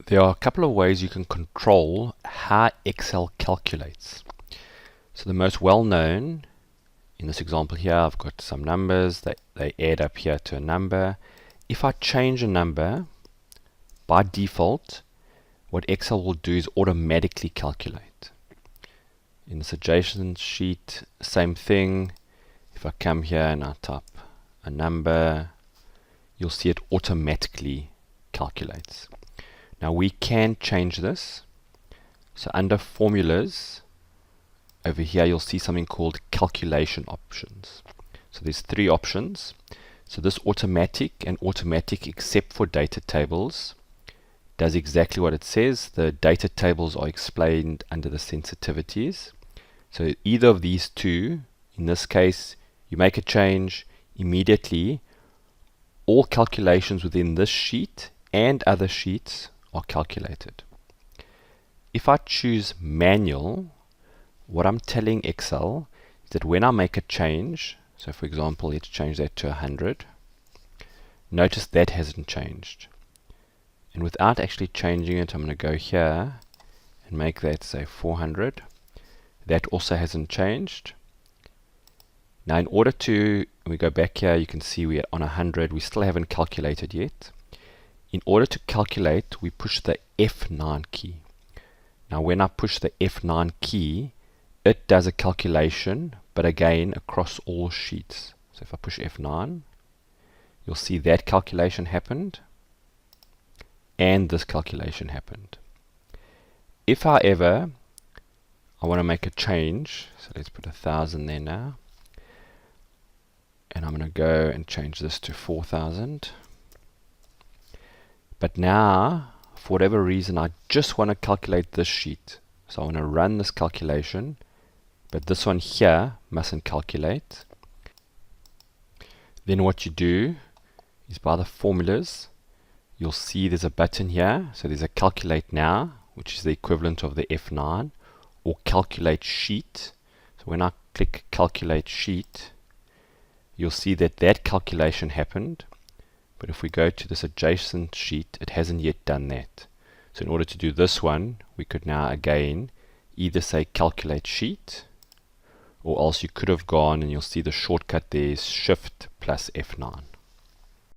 There are a couple of ways you can control how Excel calculates. So the most well-known, in this example here, I've got some numbers, they add up here to a number. If I change a number, by default, what Excel will do is automatically calculate. In this adjacent sheet, same thing. If I come here and I type a number, you'll see it automatically calculates. Now we can change this. So under formulas, over here you'll see something called calculation options. So there's three options. So this automatic and automatic except for data tables does exactly what it says. The data tables are explained under the sensitivities. So either of these two, in this case, you make a change, immediately all calculations within this sheet and other sheets are calculated. If I choose manual, what I'm telling Excel is that when I make a change, so for example, let's change that to 100, notice that hasn't changed. And without actually changing it, I'm going to go here and make that, say, 400. That also hasn't changed. Now, in order to, we go back here, you can see we're on 100. We still haven't calculated yet. In order to calculate, we push the F9 key. Now, when I push the F9 key, it does a calculation, but again, across all sheets. So if I push F9, you'll see that calculation happened, and this calculation happened. If, however, I want to make a change, so let's put 1,000 there now, and I'm going to go and change this to 4,000. But now, for whatever reason, I just want to calculate this sheet. So I want to run this calculation, but this one here mustn't calculate. Then what you do is by the formulas, you'll see there's a button here. So there's a calculate now, which is the equivalent of the F9, or calculate sheet. So when I click calculate sheet, you'll see that that calculation happened. But if we go to this adjacent sheet, it hasn't yet done that. So in order to do this one, we could now again either say calculate sheet, or else you could have gone and you'll see the shortcut there is Shift plus F9.